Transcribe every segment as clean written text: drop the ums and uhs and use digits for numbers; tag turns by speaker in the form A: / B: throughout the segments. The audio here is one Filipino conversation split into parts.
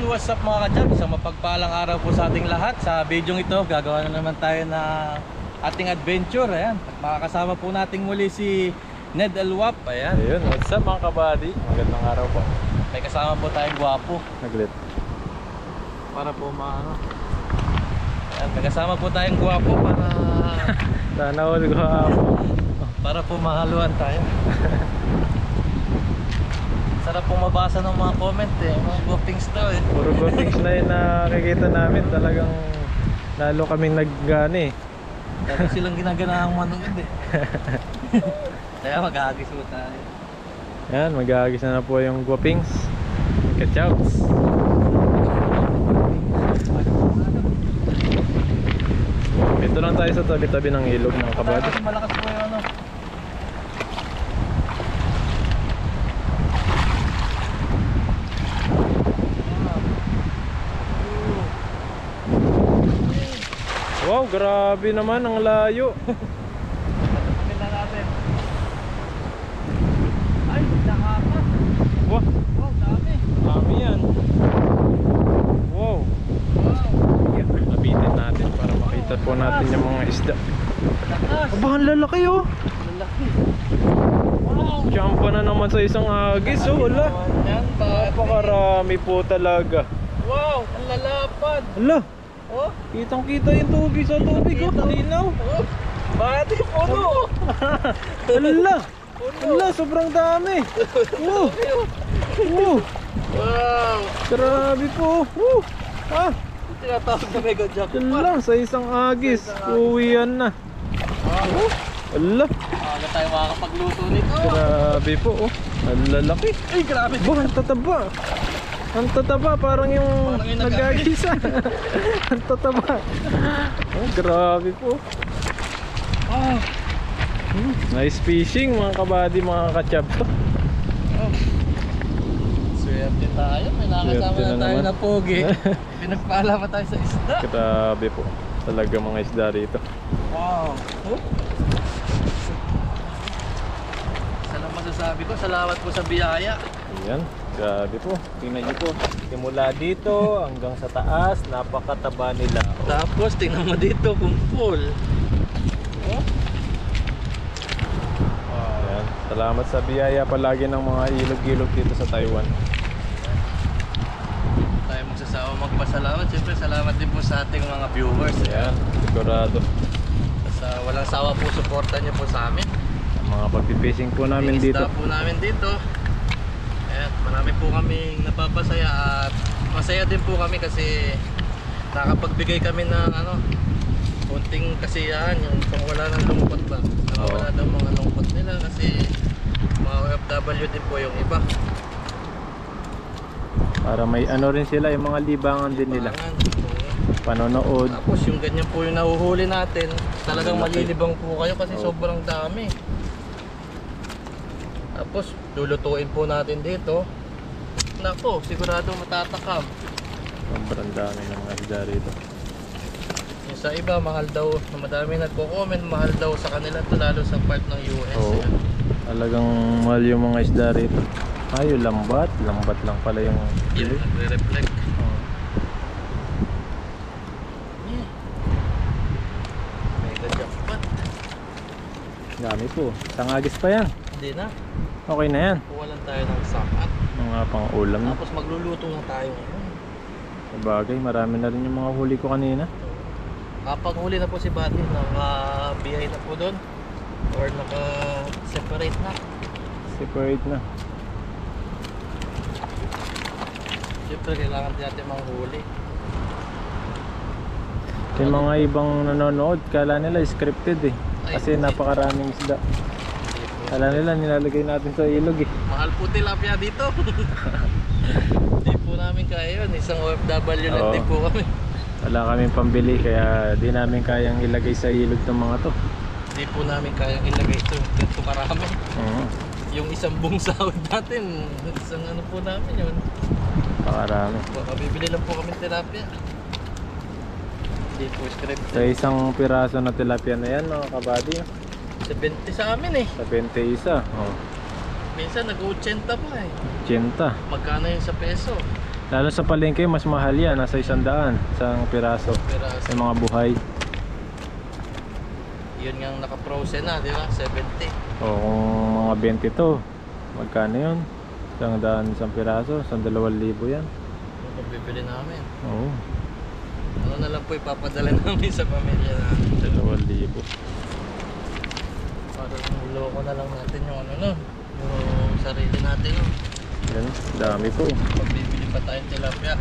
A: What's up mga kachab? Isang mapagpalang araw po sa ating lahat. Sa video ito, gagawa na naman tayo na ating adventure. Ayan, makakasama po natin muli si Ned Alwap. Ayan.
B: Ayun, what's up mga kabady? Magandang araw po.
A: May kasama po tayong gwapo.
B: Naglit.
A: Para po maano. Ayan, may kasama po tayong gwapo para
B: Sana all gwapo.
A: para po mahaluan tayo. Sarap pong mabasa ng mga comment eh, mga groupings daw eh.
B: Puro groupings na yun nakikita namin. Talagang lalo kaming naggani.
A: Dati silang ginaganahang manood eh. Kaya mag-aagis po tayo.
B: Yan, mag-aagis na po yung groupings. Kachows. Ito lang tayo sa tabi-tabi ng ilog mga kabady.
A: Malakas po yung ano.
B: Wow, grabe naman ang layo.
A: Tapunin na natin. Ay, nakaka.
B: Wow,
A: Wow, dami.
B: dami yan. Wow.
A: Wow.
B: Lapitin natin para makita po natin yung mga isda.
A: Lakas.
B: Aba, ang lalaki oh.
A: Lalaki. Wow.
B: Jump na naman sa isang agis oh, wala.
A: Yan,
B: Napakarami po talaga.
A: wow, ang lalapad.
B: Hala,
A: Oh,
B: kitang kita yung tubig sa tubig oh, linaw.
A: oh. Bati, puno.
B: Hala, hala, sobrang dami. Wow, wow,
A: Wow.
B: grabe po. Wow, ah,
A: Tinatawag na mega jackpot.
B: yan lang sa isang agis. Uwian na. Hala,
A: Aga tayo makakapagluto nito.
B: grabe po oh. Ang lalaki.
A: Ay, grabe.
B: Bah, ang tataba. Ang tataba, parang yung
A: Parang yung
B: nagagisa. Ang tataba. Oh, grabe po.
A: Oh.
B: Nice fishing mga kabady, mga kachab.
A: Oh. Swerte tayo. May nakasama
B: Swerte
A: na
B: na
A: tayo
B: naman.
A: na pogi. Pinagpala pa tayo sa isda.
B: Grabe po. Talaga mga isda rito.
A: Wow. Oh. Salamat masasabi ko. Salamat po sa biyaya.
B: Ayan, grabe po. Tingnan nyo po. Simula dito hanggang sa taas, napakataba nila.
A: Tapos tingnan mo dito kung full. Oh.
B: Ayan. Salamat sa biyaya palagi ng mga ilog-ilog dito sa Taiwan.
A: Tayo magsasawa magpasalamat. Siyempre salamat din po sa ating mga viewers.
B: Ayan, sigurado.
A: Sa walang sawa po suporta niyo po sa amin.
B: Ang mga pagpipishing po namin
A: Yung
B: dito.
A: isda po namin dito. At marami po kaming napapasaya at masaya din po kami kasi nakapagbigay kami ng ano, kunting kasiyahan, yung kung wala ng lungkot ba. Nawawala daw mga lungkot nila kasi mga OFW din po yung iba.
B: Para may ano rin sila, yung mga libangan din nila. Panonood.
A: Tapos yung ganyan po yung nahuhuli natin, talagang
B: Malaki.
A: malilibang po kayo kasi
B: Oo.
A: sobrang dami. Tapos lulutuin po natin dito. Nako, sigurado matatakam.
B: Sobrang dami ng mga isda rito.
A: Yung sa iba, mahal daw. Madami nagko-comment, mahal daw sa kanila to, lalo sa part ng US.
B: Oo. Talagang mahal yung mga isda rito. Ay, yung lambat. Lambat lang pala yung
A: Yung nagre-reflect.
B: Oo.
A: Yeah. Mega jackpot.
B: Dami po. Tangagis pa yan.
A: Hindi na.
B: Okay na yan.
A: Kuha lang tayo ng sapat.
B: Mga pang ulam na.
A: Tapos magluluto na tayo ngayon.
B: Sabagay, marami na rin yung mga huli ko kanina.
A: Kapag huli na po si Buddy, naka-biyahe na po doon. Or naka-separate na.
B: Separate na.
A: Siyempre, kailangan din natin manghuli.
B: Yung mga ibang nanonood, kala nila scripted eh. Kasi napakaraming isda. Kala nila nilalagay natin sa ilog eh.
A: Mahal po tilapia dito. Hindi po namin kaya yun. Isang OFW lang
B: Oo.
A: din po kami.
B: Wala kaming pambili kaya di namin kayang ilagay sa ilog ng mga to.
A: Hindi po namin kayang ilagay ito. Ito marami.
B: Oo.
A: Yung isang buong sahod natin, isang ano po namin yun.
B: Pakarami.
A: Baka bibili lang po kami tilapia. Hindi po scripted.
B: Sa isang piraso na tilapia na yan mga kabady,
A: 70 sa amin eh.
B: sa 21. Oh.
A: Minsan nag-80 pa eh.
B: 80.
A: Magkano yun sa peso?
B: Lalo sa palengke mas mahal yan, nasa 100 isang piraso.
A: Pero
B: Yung mga buhay.
A: yun nga naka-frozen na, di ba? 70.
B: O kung mga 20 to, magkano yun? 100 isang piraso, 2,000 yan.
A: Yung pagbibili namin.
B: Oo,
A: Ano na lang po ipapadala namin sa pamilya namin.
B: 2,000.
A: Para niloko na lang natin yung ano no, yung sarili natin no.
B: Yan, dami po.
A: Pagbibili pa tayong tilapia.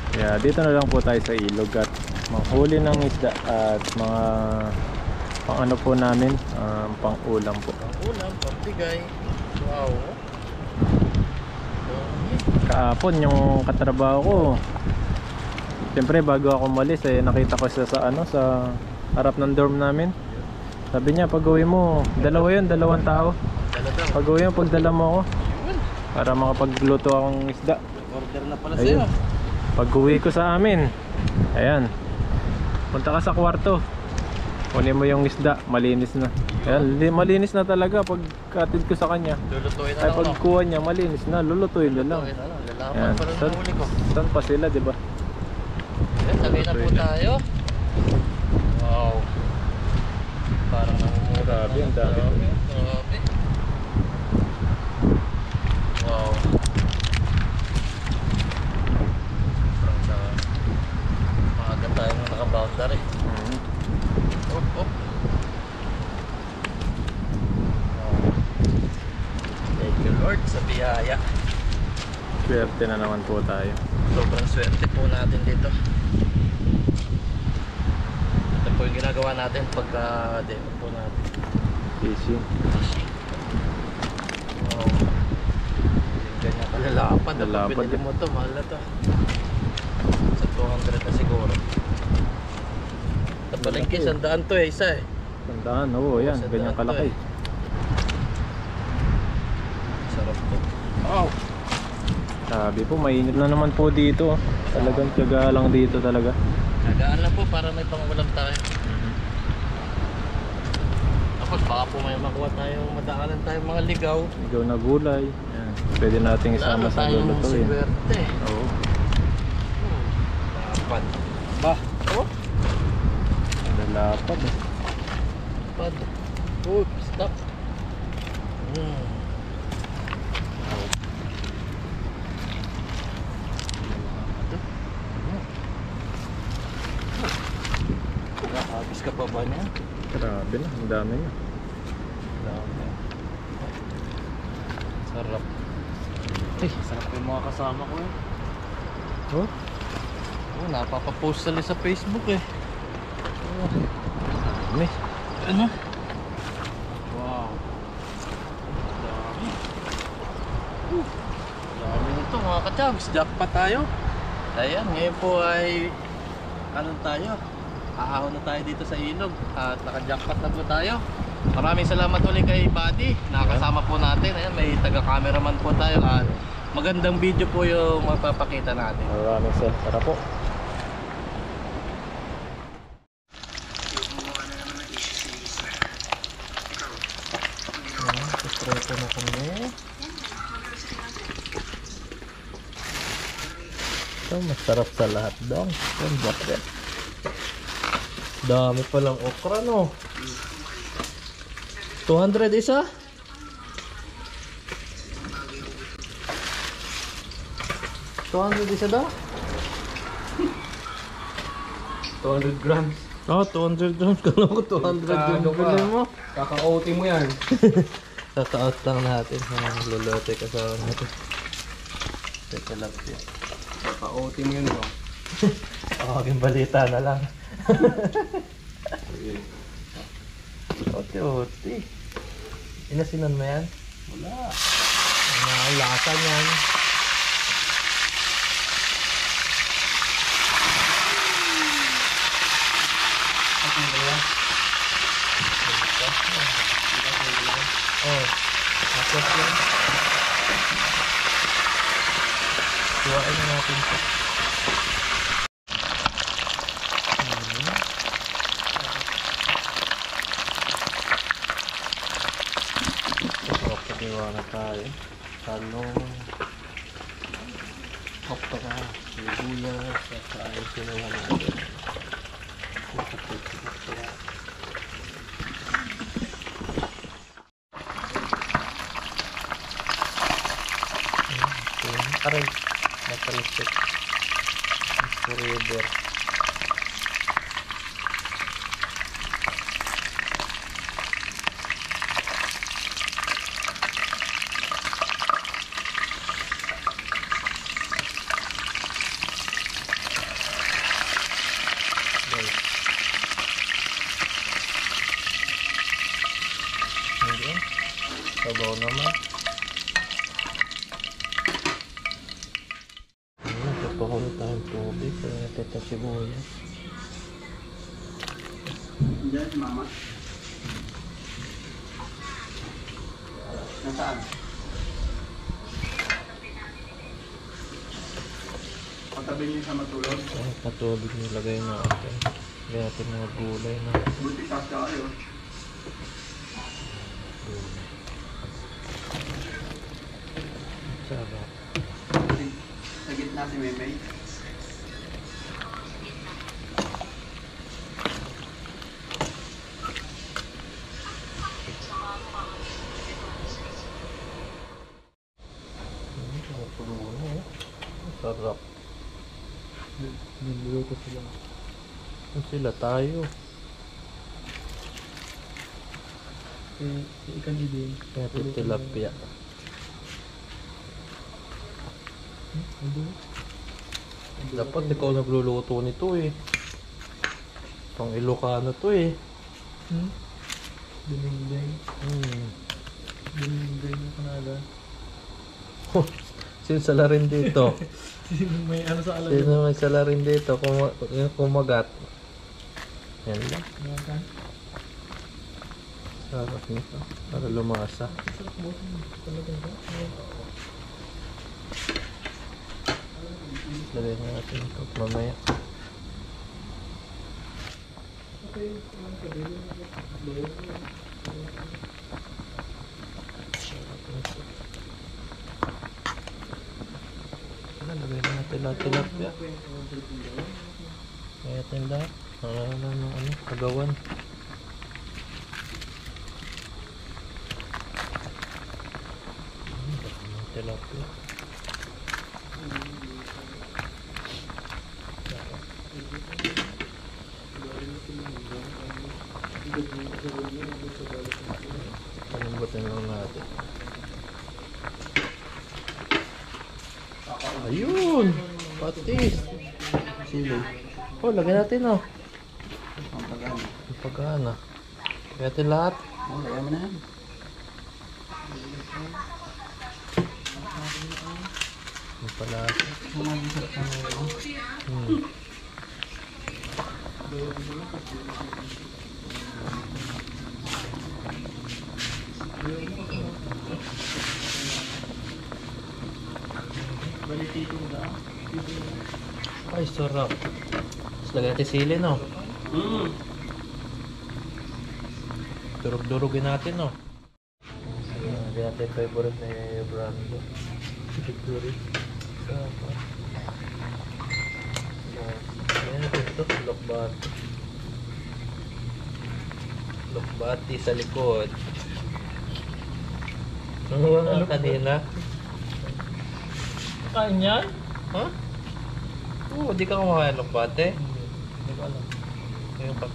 B: Kaya dito na lang po tayo sa ilog at manghuli ng isda at mga pang ano po namin, pang ulam po.
A: Ang ulam, pagbigay. Wow.
B: Kahapon yung katrabaho ko, siyempre bago ako umalis nakita ko siya sa ano, sa harap ng dorm namin. Sabi niya pag uwi mo, dalawang tao.
A: Dala daw.
B: Pag uwi mo, pagdala mo ako
A: Yun.
B: para makapagluto akong isda.
A: Order na pala
B: Ayun.
A: sa'yo.
B: Pag uwi ko sa amin, ayan, punta ka sa kwarto, kunin mo yung isda, malinis na. Ayan, malinis na talaga pag katid ko sa kanya.
A: Lulutuin na
B: Ay
A: lang no.
B: pagkuha niya, malinis na, lulutuin na lang.
A: Lulutuin na lang. Lalaman
B: Ayan,
A: pa rin ang huli ko.
B: saan pa sila, di ba?
A: Ayan, tagay na po
B: Lulutuin na.
A: tayo. Wow. Parang namumura.
B: Grabe, ang dami.
A: Grabe. Wow. Parang sa maaga tayo nung naka-boundary. Op, op. Wow. Thank you Lord sa biyaya.
B: Swerte na naman po tayo.
A: Sobrang swerte po natin dito. Ito po yung ginagawa natin pagka demo po natin.
B: Fishing.
A: Fishing. Wow. Yung ganyan kalalapad.
B: Lalapad.
A: Pag binili mo to, mahal na to. Sa 200 na siguro. Sa palengke,
B: Malaki.
A: 100 to eh, isa eh.
B: Tandaan, oo, yan,
A: Sandaan
B: ganyan
A: to
B: kalaki.
A: eh. Sarap to. Wow.
B: Sabi po, mainit na naman po dito. Talagang tiyaga lang dito talaga.
A: Nagaan lang po para may pangulam tayo. Tapos baka po may makuha tayong madaanan tayong mga ligaw.
B: Ikaw na gulay. Yan. Pwede nating isama
A: Lalo
B: sa
A: tayong
B: lulutuin.
A: swerte.
B: Oo.
A: Lapad. Ba? Oh?
B: Lalapad eh.
A: Lapad. Oh, stop. Nakakabis ka pa ba niya?
B: Grabe na, ang dami na.
A: Dami. Sarap. Eh, sarap yung mga kasama ko eh.
B: Oh?
A: Oh, napapapost sila sa Facebook eh. Oh,
B: Dami.
A: ano? Wow. Dami. Dami nito mga kachabs. Jackpot tayo. Ayan, ngayon po ay ano tayo? Ahahon na tayo dito sa ilog at naka-jackpot na po tayo. maraming salamat ulit kay Buddy. Nakakasama po natin. Ayan, may taga-cameraman po tayo at magandang video po yung magpapakita natin.
B: Maraming sir. Tara po. Preso na kami. Ito, masarap sa lahat daw. Yan, bakit? Dami palang okra, no? 200 isa? 200 isa daw?
C: 200 grams.
A: Oh, 200 grams. Kala ko 200 yung bili mo.
C: Kaka-OT mo yan.
A: Kaka-out lang natin. Luluto kasama natin. Teka lang siya.
C: Kaka-OT mo yan, bro.
A: Aking balita na lang. Oti-oti. Inasinan mo yan?
C: Wala.
A: Ang lasa niyan. Oh, tapos yan. Tuwain na natin ito. Pagkakatiwa na tayo. Talong. Okra. Sibuyas. At tayo sinuha natin. Aray, naparisip. Forever. Hindi. Sabaw naman. Pahuli tayong tubig kaya natin sa sibuyas.
C: Diyan si mama. Nasaan? Patabi niyo sa matulog.
A: Ay, patubig nilagay natin. Lagay natin mga gulay na.
C: Buti kasya kayo.
A: Sarap.
C: Sa gitna si Memay.
A: Sarap.
C: Niluluto sila.
A: Sila tayo.
C: Si ikan din.
A: Kaya tilapia. Dapat ikaw nagluluto nito eh. Pang Ilocano to eh.
C: Dinengdeng. Dinengdeng na kanada.
A: Sino sala rin dito?
C: May ano sa alam.
A: Sino may sala rin dito? Kumagat. Yan lang.
C: Makan.
A: Sarap nito. Para lumasa.
C: Sarap mo. Talaga ba?
A: Lagay natin ito mamaya.
C: Okay.
A: Lagay natin lahat tilapia. Lagay natin lahat. Ano, kagawan. Tilapia. Palimbutin lang natin. Ayun! Patis! Sili. Oh, lagyan natin oh.
C: Ang pagano.
A: Ang pagana. Lagyan natin lahat.
C: Oh, lagyan mo na yan.
A: Ang palasa.
C: Sumagi sa kanila. Balititong da.
A: Ay, sarap. Tapos lagyan natin sili, no? Durog-durugin natin, no? Lagyan natin yung favorite na yung brando. Victory. Sarap. Ayan natin ito. Lokbati. Lokbati sa likod. Ano nga kanina?
B: Kain yan?
A: Ha? Oo, di ka kumakain lokbate.
B: Hindi ko alam.
A: Ngayon pa.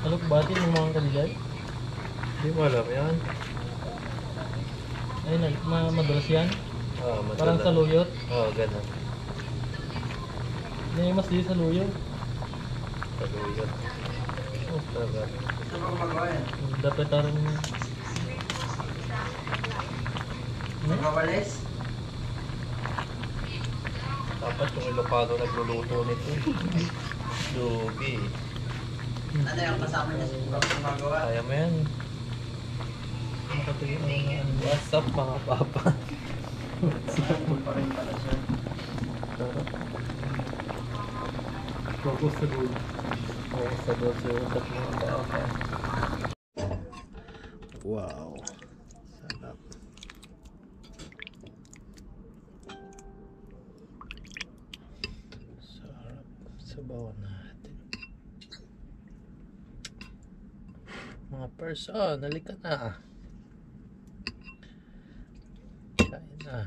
B: Alokbati ng mga kanilay?
A: Di mo alam yan.
B: Ayun, madalas yan.
A: Ah,
B: Parang sa luyot.
A: Oo, ganun.
B: May mas di sa luyot.
A: Saluyot. Oh, talaga.
C: Gusto mo magawa yan?
B: Dapat tarang...
C: Magawalis?
A: Dapat yung Ilocano nagluluto nito. Lugi.
C: Ano yung kasama niya sa gumagawa?
A: Kaya mo yan.
B: Makatuloy ako na ano.
A: What's up mga papa?
C: Pa rin pala siya.
B: Focus sa goal.
A: Oo, sa dos yung utak mga papa. Wow. Sarap. Sarap. Sabawan natin. Mga person, halika na. Kain na.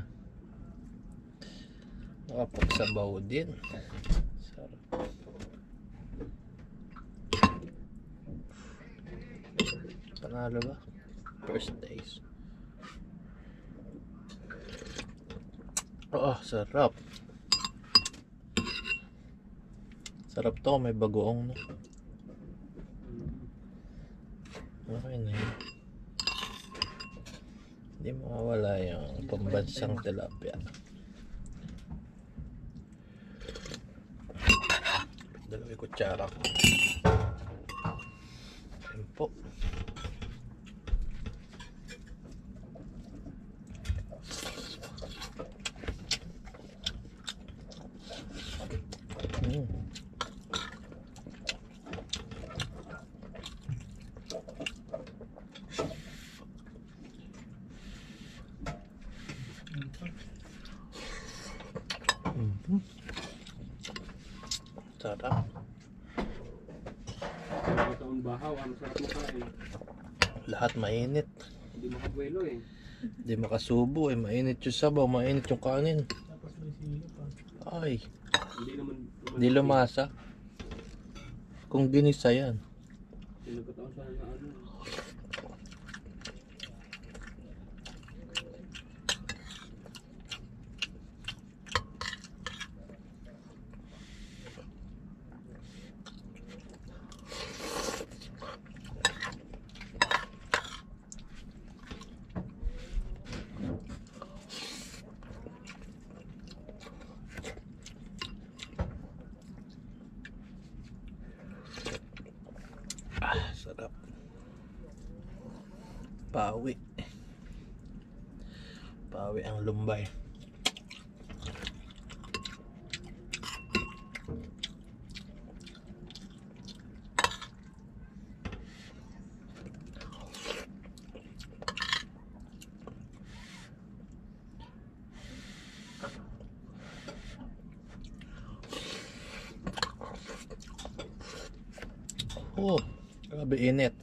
A: Makapagsabaw din. Sarap. Panalo ba? First days. Oh, sarap. Sarap to, may bagoong, no? Okay na yun. Hindi mawawala yung pambansang tilapia. Dalawang kutsara ko. Ayun po. Sarap.
B: Taon bahaw, ang sarap mo kain.
A: Lahat mainit.
B: Hindi makabuelo eh.
A: Hindi makasubo eh. Mainit yung sabaw, mainit yung kanin.
B: Tapos may sili pa.
A: Ay,
B: Hindi naman
A: di lumasa. Kung ginisa yan.
B: nagkataon sana na ano.
A: Ah, sarap. Pawi. Pawi ang lumbay. Oh, grabe init.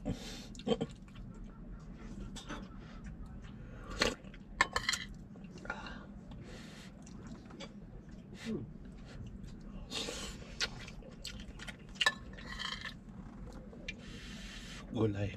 A: Gulay.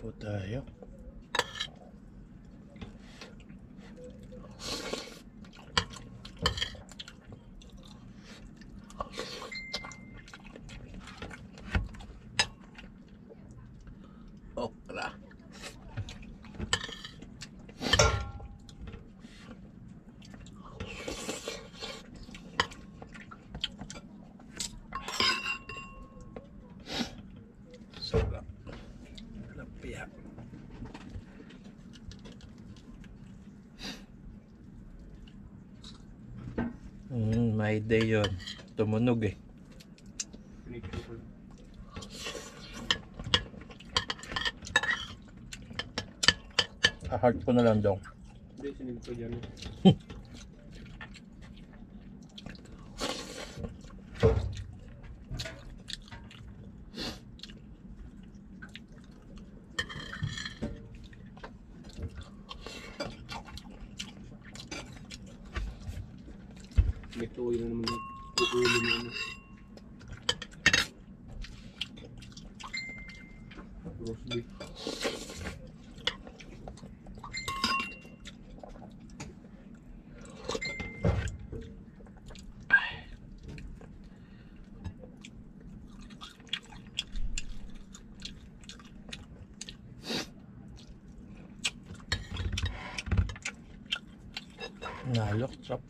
A: po tayo. Okra. Sarap. Lapya. May day yun. Tumunog eh. Heart ko na lang daw.
B: Hindi, sinig ko dyan. May tuloy na naman yung uulo niya na. Roast beef.
A: Nalok, sarap.